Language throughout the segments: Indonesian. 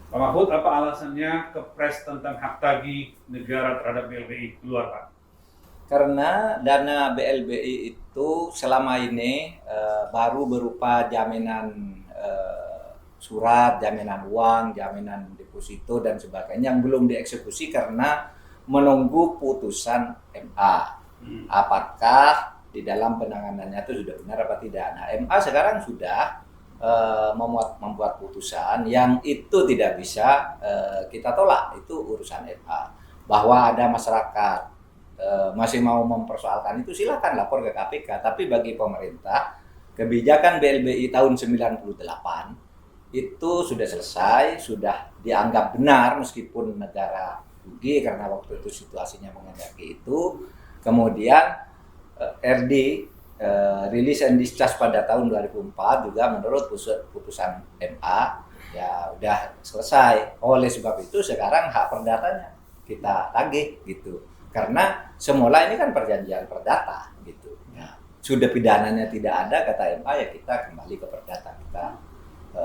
Pak Mahfud, apa alasannya Kepres tentang hak tagih negara terhadap BLBI keluar, Pak? Karena dana BLBI itu selama ini baru berupa jaminan surat, jaminan uang, jaminan deposito dan sebagainya yang belum dieksekusi karena menunggu putusan MA. Apakah di dalam penanganannya itu sudah benar apa tidak? Nah, MA sekarang sudah membuat putusan yang itu tidak bisa kita tolak, itu urusan MA. Bahwa ada masyarakat masih mau mempersoalkan itu, silakan lapor ke KPK. Tapi bagi pemerintah, kebijakan BLBI tahun 98 itu sudah selesai, sudah dianggap benar meskipun negara rugi karena waktu itu situasinya mengendaki itu. Kemudian RD Release and Discharge pada tahun 2004 juga menurut putusan MA ya udah selesai. Oleh sebab itu sekarang hak perdatanya kita tagih gitu. Karena semula ini kan perjanjian perdata gitu. Nah, sudah pidananya tidak ada kata MA, ya kita kembali ke perdata, kita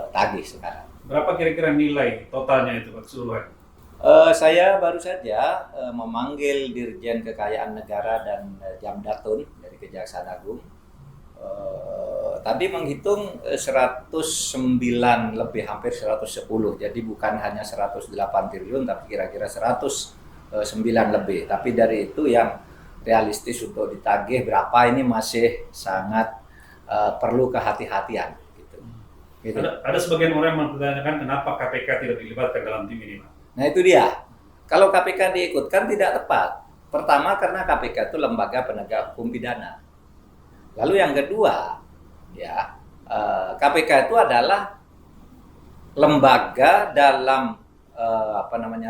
tagih sekarang. Berapa kira-kira nilai totalnya itu, Pak, keseluruhan? Saya baru saja memanggil Dirjen Kekayaan Negara dan Jamdatun dari Kejaksaan Agung. Tadi menghitung 109 lebih, hampir 110. Jadi bukan hanya 108 triliun tapi kira-kira 109 lebih. Tapi dari itu yang realistis untuk ditagih berapa ini masih sangat perlu kehati-hatian gitu. Ada sebagian orang yang mempertanyakan kenapa KPK tidak dilibatkan dalam tim ini, Pak. Nah itu dia. Kalau KPK diikutkan tidak tepat. Pertama karena KPK itu lembaga penegak hukum pidana. Lalu yang kedua, ya KPK itu adalah lembaga dalam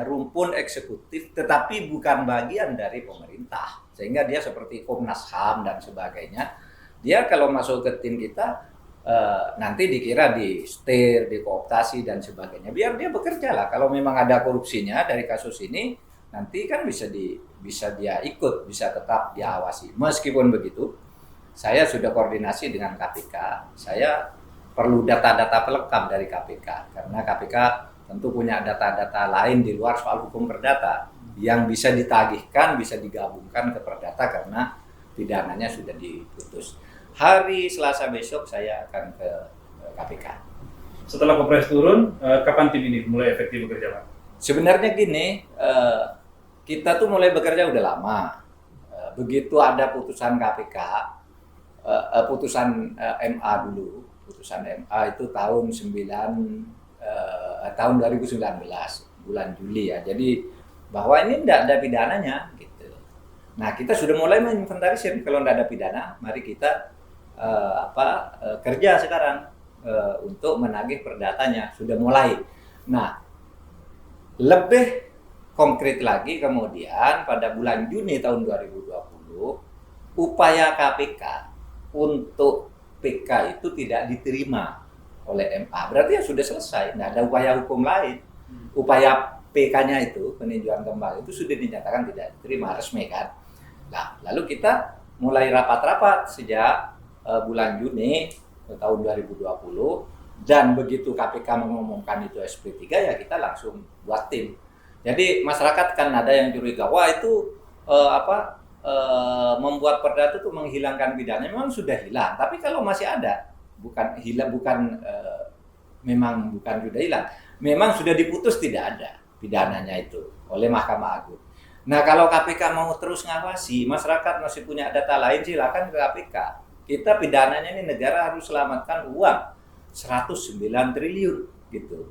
rumpun eksekutif, tetapi bukan bagian dari pemerintah. Sehingga dia seperti Komnas HAM dan sebagainya. Dia kalau masuk ke tim kita nanti dikira di setir, dikooptasi dan sebagainya. Biar dia bekerja lah. Kalau memang ada korupsinya dari kasus ini, nanti kan bisa dia ikut, bisa tetap diawasi. Meskipun begitu, saya sudah koordinasi dengan KPK. Saya perlu data-data pelengkap dari KPK karena KPK tentu punya data-data lain di luar soal hukum perdata yang bisa ditagihkan, bisa digabungkan ke perdata karena pidananya sudah diputus. Hari Selasa besok saya akan ke KPK. Setelah Kepres turun, kapan tim ini mulai efektif bekerja, Pak? Sebenarnya gini, kita tuh mulai bekerja udah lama. Begitu ada putusan KPK, putusan MA dulu, putusan MA itu tahun 2019 bulan Juli ya. Jadi bahwa ini tidak ada pidananya gitu. Nah, kita sudah mulai menginventarisir, kalau tidak ada pidana, mari kita kerja sekarang untuk menagih perdatanya, sudah mulai. Nah, lebih konkret lagi kemudian pada bulan Juni tahun 2020 upaya KPK untuk PK itu tidak diterima oleh MA. Berarti ya sudah selesai, tidak ada upaya hukum lain. Upaya PK-nya itu, peninjauan kembali itu sudah dinyatakan tidak diterima, resmi kan. Nah, lalu kita mulai rapat-rapat sejak bulan Juni tahun 2020, dan begitu KPK mengumumkan itu SP3 ya kita langsung buat tim. Jadi masyarakat kan ada yang curiga, wah itu membuat perdata itu menghilangkan pidana. Memang sudah hilang, tapi kalau masih ada, bukan hilang, memang bukan sudah hilang, memang sudah diputus tidak ada pidananya itu oleh Mahkamah Agung. Nah, kalau KPK mau terus ngawasi, masyarakat masih punya data lain, silakan ke KPK. Kita pidananya ini negara harus selamatkan uang 109 triliun gitu.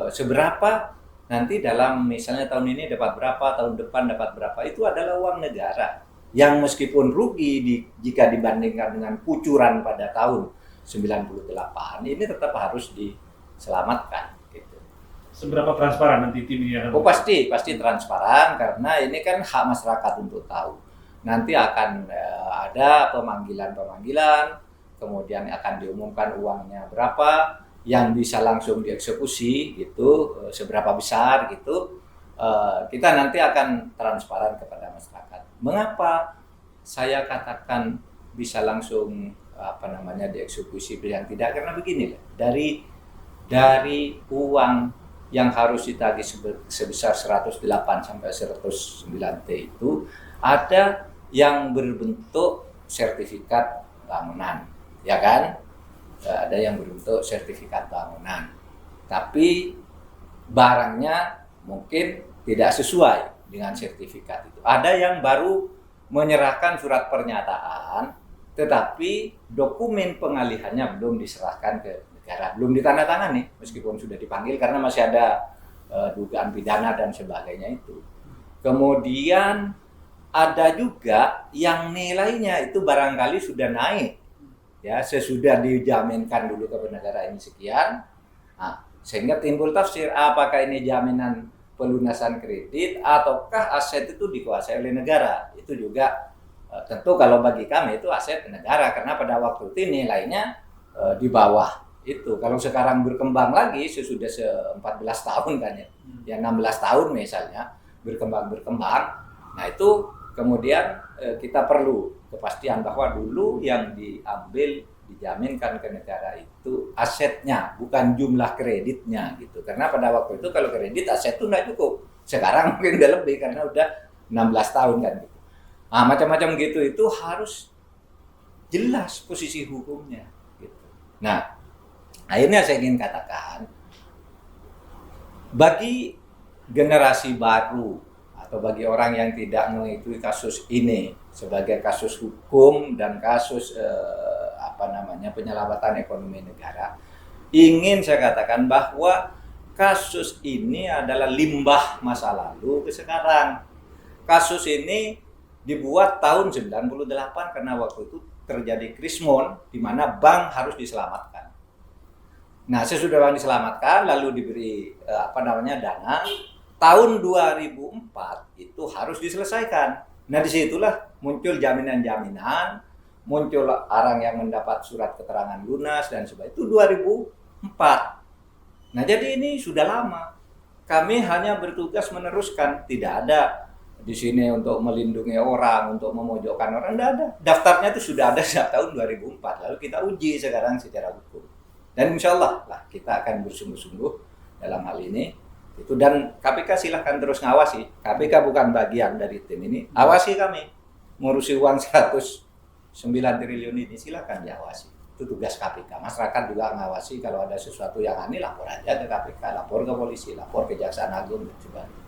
Seberapa nanti dalam misalnya tahun ini dapat berapa, tahun depan dapat berapa, itu adalah uang negara yang meskipun rugi jika dibandingkan dengan kucuran pada tahun 98, ini tetap harus diselamatkan gitu. Seberapa transparan nanti tim ini akan? Oh pasti transparan, karena ini kan hak masyarakat untuk tahu. Nanti akan ada pemanggilan, kemudian akan diumumkan uangnya berapa, yang bisa langsung dieksekusi gitu, seberapa besar gitu. Kita nanti akan transparan kepada masyarakat. Mengapa saya katakan bisa langsung dieksekusi yang tidak? Karena begini, dari uang yang harus ditagih sebesar 108 sampai 109 T itu ada yang berbentuk sertifikat bangunan, ya kan? Ada yang berbentuk sertifikat bangunan. Tapi barangnya mungkin tidak sesuai dengan sertifikat itu. Ada yang baru menyerahkan surat pernyataan, tetapi dokumen pengalihannya belum diserahkan ke negara, belum ditandatangani meskipun sudah dipanggil karena masih ada dugaan pidana dan sebagainya itu. Kemudian ada juga yang nilainya itu barangkali sudah naik, ya sesudah dijaminkan dulu ke negara ini sekian. Nah, sehingga timbul tafsir apakah ini jaminan pelunasan kredit ataukah aset itu dikuasai oleh negara. Itu juga tentu kalau bagi kami itu aset negara karena pada waktu itu nilainya di bawah itu. Kalau sekarang berkembang lagi sesudah 14 tahun kan ya 16 tahun misalnya berkembang. Nah itu kemudian kita perlu kepastian bahwa dulu yang diambil dijaminkan ke negara itu asetnya, bukan jumlah kreditnya gitu. Karena pada waktu itu kalau kredit aset itu nggak cukup. Sekarang mungkin udah lebih karena udah 16 tahun kan gitu. Nah, macam-macam gitu itu harus jelas posisi hukumnya gitu. Nah, akhirnya saya ingin katakan bagi generasi baru atau bagi orang yang tidak mengikuti kasus ini sebagai kasus hukum dan kasus penyelamatan ekonomi negara, ingin saya katakan bahwa kasus ini adalah limbah masa lalu ke sekarang. Kasus ini dibuat tahun 98 karena waktu itu terjadi krismon di mana bank harus diselamatkan. Nah, sesudah bank diselamatkan lalu diberi dana, tahun 2004 itu harus diselesaikan. Nah, disitulah muncul jaminan-jaminan, muncul orang yang mendapat surat keterangan lunas dan sebagainya. Itu 2004. Nah, jadi ini sudah lama. Kami hanya bertugas meneruskan, tidak ada di sini untuk melindungi orang, untuk memojokkan orang, tidak ada. Daftarnya itu sudah ada sejak tahun 2004. Lalu kita uji sekarang secara hukum. Dan insya Allah lah kita akan bersungguh-sungguh dalam hal ini. Itu dan KPK silahkan terus ngawasi. KPK bukan bagian dari tim ini. Awasi kami. Ngurusi uang 109 triliun ini silahkan diawasi. Itu tugas KPK. Masyarakat juga ngawasi kalau ada sesuatu yang aneh lapor aja ke KPK, lapor ke polisi, lapor ke Kejaksaan Agung dan sebagainya.